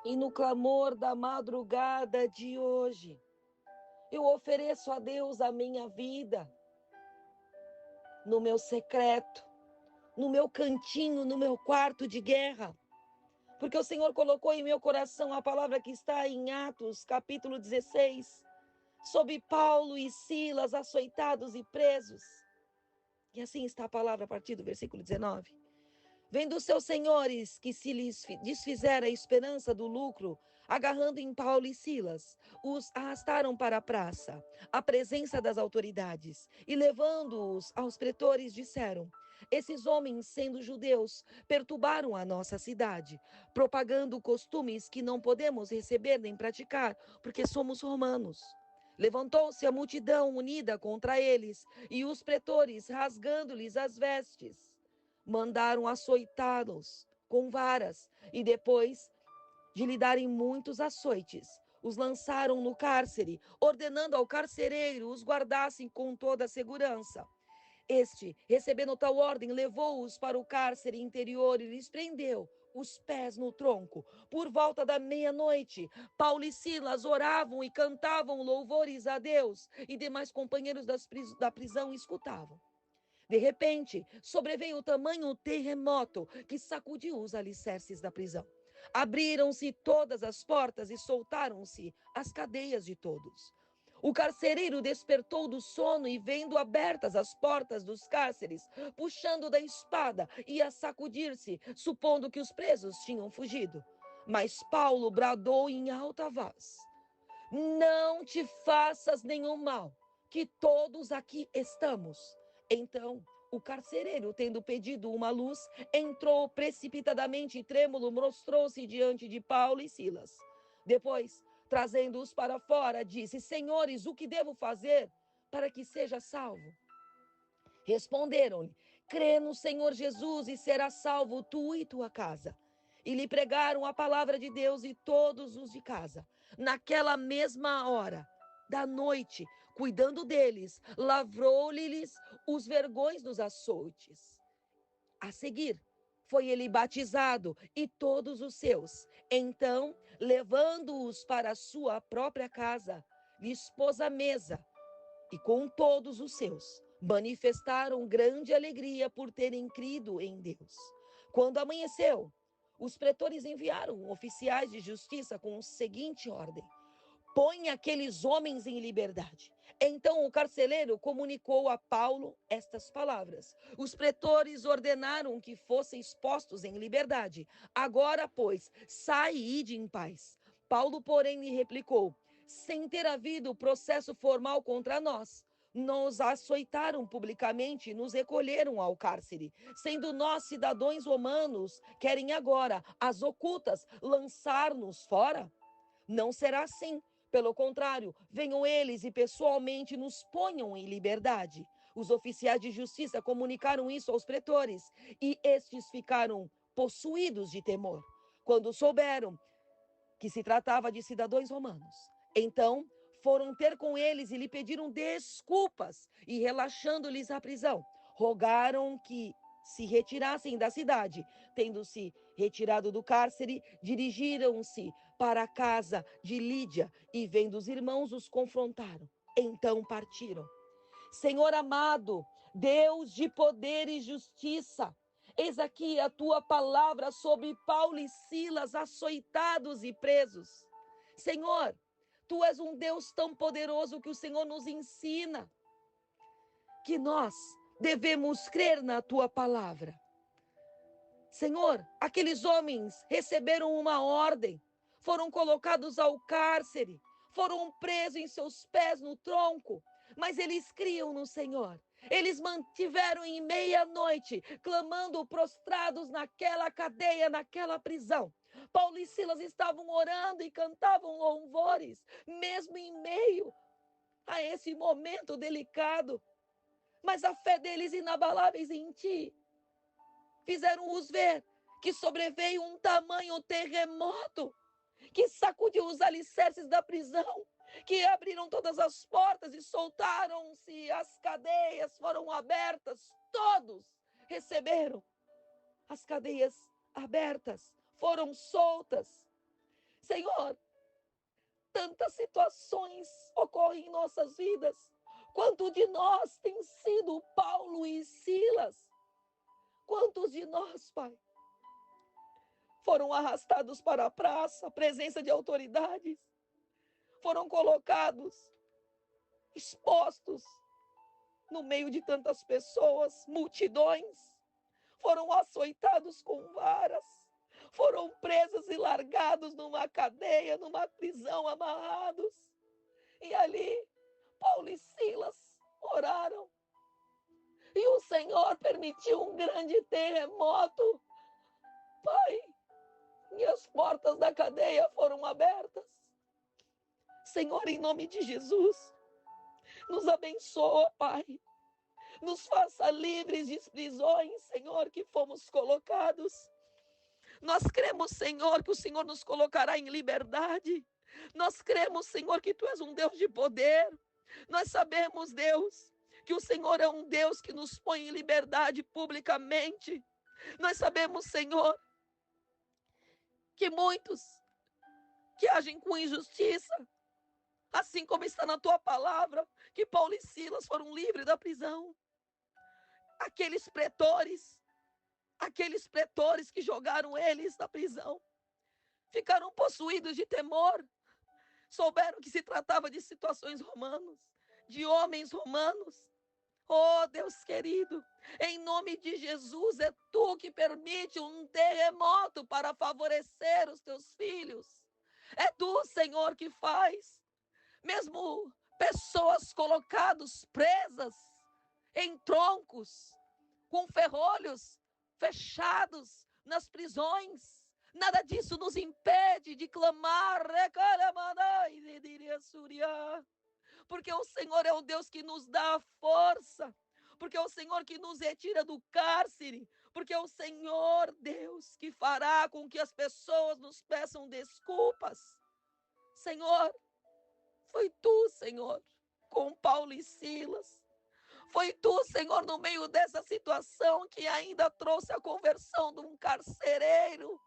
E no clamor da madrugada de hoje, eu ofereço a Deus a minha vida, no meu secreto, no meu cantinho, no meu quarto de guerra. Porque o Senhor colocou em meu coração a palavra que está em Atos, capítulo 16, sobre Paulo e Silas açoitados e presos. E assim está a palavra a partir do versículo 19. Vendo os seus senhores que se lhes desfizera a esperança do lucro, agarrando em Paulo e Silas, os arrastaram para a praça, à presença das autoridades, e levando-os aos pretores, disseram: esses homens, sendo judeus, perturbaram a nossa cidade, propagando costumes que não podemos receber nem praticar, porque somos romanos. Levantou-se a multidão unida contra eles, e os pretores, rasgando-lhes as vestes, mandaram açoitá-los com varas, e depois de lhe darem muitos açoites, os lançaram no cárcere, ordenando ao carcereiro os guardassem com toda a segurança. Este, recebendo tal ordem, levou-os para o cárcere interior e lhes prendeu os pés no tronco. Por volta da meia-noite, Paulo e Silas oravam e cantavam louvores a Deus, e demais companheiros da prisão escutavam. De repente, sobreveio tamanho terremoto que sacudiu os alicerces da prisão. Abriram-se todas as portas e soltaram-se as cadeias de todos. O carcereiro despertou do sono e, vendo abertas as portas dos cárceres, puxando da espada, ia sacudir-se, supondo que os presos tinham fugido. Mas Paulo bradou em alta voz: não te faças nenhum mal, que todos aqui estamos. Então, o carcereiro, tendo pedido uma luz, entrou precipitadamente e trêmulo, mostrou-se diante de Paulo e Silas. Depois, trazendo-os para fora, disse: senhores, o que devo fazer para que seja salvo? Responderam-lhe: crê no Senhor Jesus e serás salvo tu e tua casa. E lhe pregaram a palavra de Deus e todos os de casa. Naquela mesma hora da noite, cuidando deles, lavrou-lhes os vergões dos açoites. A seguir, foi ele batizado e todos os seus. Então, levando-os para a sua própria casa, lhes pôs a mesa, e com todos os seus manifestaram grande alegria por terem crido em Deus. Quando amanheceu, os pretores enviaram oficiais de justiça com a seguinte ordem: põe aqueles homens em liberdade. Então o carcereiro comunicou a Paulo estas palavras. Os pretores ordenaram que fossem expostos em liberdade. Agora, pois, sai e ide em paz. Paulo, porém, lhe replicou: sem ter havido processo formal contra nós, nos açoitaram publicamente e nos recolheram ao cárcere. Sendo nós cidadãos romanos, querem agora, às ocultas, lançar-nos fora? Não será assim. Pelo contrário, venham eles e pessoalmente nos ponham em liberdade. Os oficiais de justiça comunicaram isso aos pretores, e estes ficaram possuídos de temor, quando souberam que se tratava de cidadãos romanos. Então, foram ter com eles e lhe pediram desculpas, e relaxando-lhes a prisão, rogaram que se retirassem da cidade. Tendo-se retirado do cárcere, dirigiram-se para a casa de Lídia, e vendo os irmãos, os confrontaram. Então partiram. Senhor amado, Deus de poder e justiça, eis aqui a tua palavra sobre Paulo e Silas, açoitados e presos. Senhor, tu és um Deus tão poderoso que o Senhor nos ensina que nós devemos crer na tua palavra. Senhor, aqueles homens receberam uma ordem, foram colocados ao cárcere, foram presos em seus pés no tronco, mas eles criam no Senhor. Eles mantiveram em meia-noite, clamando prostrados naquela cadeia, naquela prisão. Paulo e Silas estavam orando e cantavam louvores, mesmo em meio a esse momento delicado. Mas a fé deles inabaláveis em ti fizeram-os ver que sobreveio um tamanho terremoto que sacudiu os alicerces da prisão, que abriram todas as portas e soltaram-se as cadeias, foram abertas, todos receberam as cadeias abertas, foram soltas. Senhor, tantas situações ocorrem em nossas vidas. Quanto de nós tem sido Paulo e Silas? Quantos de nós, Pai, foram arrastados para a praça, a presença de autoridades, foram colocados, expostos no meio de tantas pessoas, multidões, foram açoitados com varas, foram presos e largados numa cadeia, numa prisão, amarrados. E ali, Paulo e Silas oraram. E o Senhor permitiu um grande terremoto, Pai, e as portas da cadeia foram abertas. Senhor, em nome de Jesus, nos abençoa, Pai. Nos faça livres de prisões, Senhor, que fomos colocados. Nós cremos, Senhor, que o Senhor nos colocará em liberdade. Nós cremos, Senhor, que Tu és um Deus de poder. Nós sabemos, Deus, que o Senhor é um Deus que nos põe em liberdade publicamente. Nós sabemos, Senhor, que muitos que agem com injustiça, assim como está na Tua palavra, que Paulo e Silas foram livres da prisão. Aqueles pretores que jogaram eles na prisão, ficaram possuídos de temor, souberam que se tratava de situações romanas, de homens romanos. Oh, Deus querido, em nome de Jesus, é Tu que permite um terremoto para favorecer os Teus filhos. É Tu, Senhor, que faz. Mesmo pessoas colocadas, presas em troncos, com ferrolhos fechados nas prisões, nada disso nos impede de clamar, porque o Senhor é o Deus que nos dá força, porque é o Senhor que nos retira do cárcere, porque é o Senhor, Deus, que fará com que as pessoas nos peçam desculpas. Senhor, foi Tu, Senhor, com Paulo e Silas. Foi Tu, Senhor, no meio dessa situação que ainda trouxe a conversão de um carcereiro.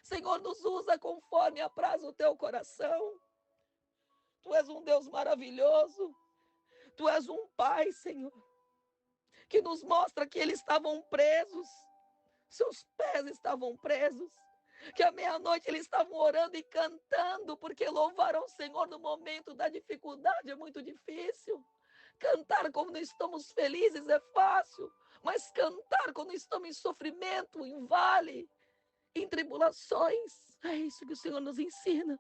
Senhor, nos usa conforme apraz o Teu coração. Tu és um Deus maravilhoso. Tu és um Pai, Senhor, que nos mostra que eles estavam presos. Seus pés estavam presos. Que à meia-noite eles estavam orando e cantando, porque louvaram o Senhor no momento da dificuldade é muito difícil. Cantar quando estamos felizes é fácil, mas cantar quando estamos em sofrimento, em vale, em tribulações, é isso que o Senhor nos ensina.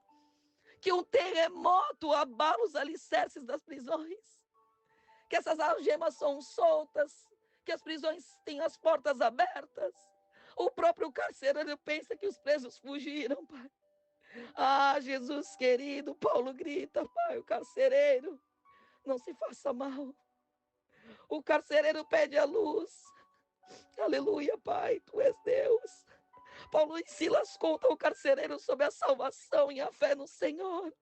Que um terremoto abala os alicerces das prisões, que essas algemas são soltas, que as prisões têm as portas abertas. O próprio carcereiro pensa que os presos fugiram, Pai. Ah, Jesus querido, Paulo grita, Pai, o carcereiro, não se faça mal. O carcereiro pede a luz. Aleluia, Pai, Tu és Deus. Paulo e Silas contam o carcereiro sobre a salvação e a fé no Senhor.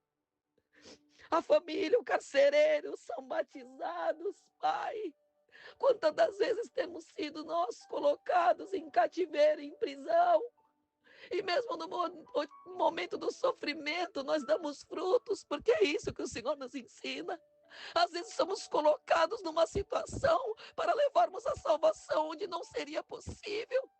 A família, o carcereiro são batizados, Pai. Quantas das vezes temos sido nós colocados em cativeiro, em prisão, e mesmo no momento do sofrimento nós damos frutos, porque é isso que o Senhor nos ensina. Às vezes somos colocados numa situação para levarmos a salvação onde não seria possível.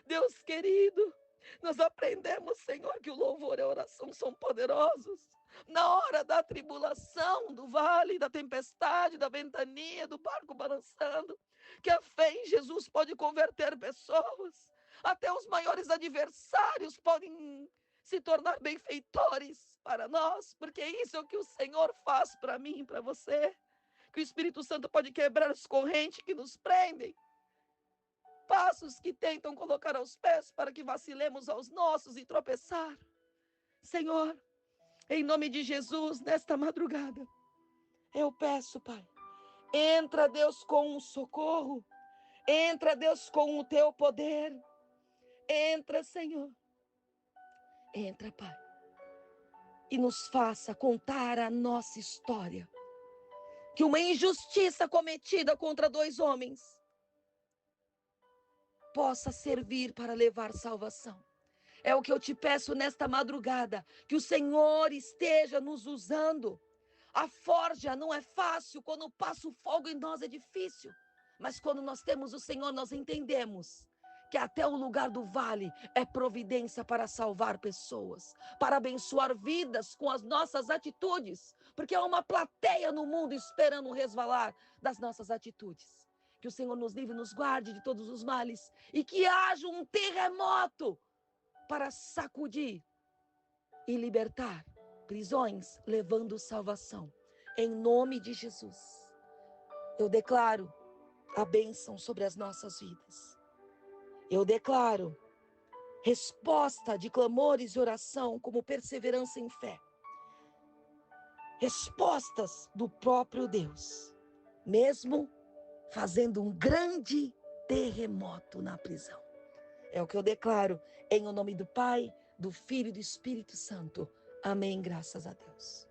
Deus querido, nós aprendemos, Senhor, que o louvor e a oração são poderosos. Na hora da tribulação, do vale, da tempestade, da ventania, do barco balançando, que a fé em Jesus pode converter pessoas. Até os maiores adversários podem se tornar benfeitores para nós, porque isso é o que o Senhor faz para mim e para você. Que o Espírito Santo pode quebrar as correntes que nos prendem, passos que tentam colocar aos pés para que vacilemos aos nossos e tropeçar. Senhor, em nome de Jesus, nesta madrugada, eu peço, Pai, entra, Deus, com um socorro, entra, Deus, com o Teu poder, entra, Senhor, entra, Pai, e nos faça contar a nossa história. que uma injustiça cometida contra 2 homens possa servir para levar salvação. É o que eu te peço nesta madrugada, que o Senhor esteja nos usando. A forja não é fácil, quando passa o fogo em nós é difícil, mas quando nós temos o Senhor, nós entendemos que até o lugar do vale é providência para salvar pessoas, para abençoar vidas com as nossas atitudes, porque há uma plateia no mundo esperando resvalar das nossas atitudes. Que o Senhor nos livre e nos guarde de todos os males, e que haja um terremoto para sacudir e libertar prisões, levando salvação. Em nome de Jesus, eu declaro a bênção sobre as nossas vidas. Eu declaro resposta de clamores e oração como perseverança em fé. Respostas do próprio Deus, mesmo fazendo um grande terremoto na prisão. É o que eu declaro em o nome do Pai, do Filho e do Espírito Santo. Amém, graças a Deus.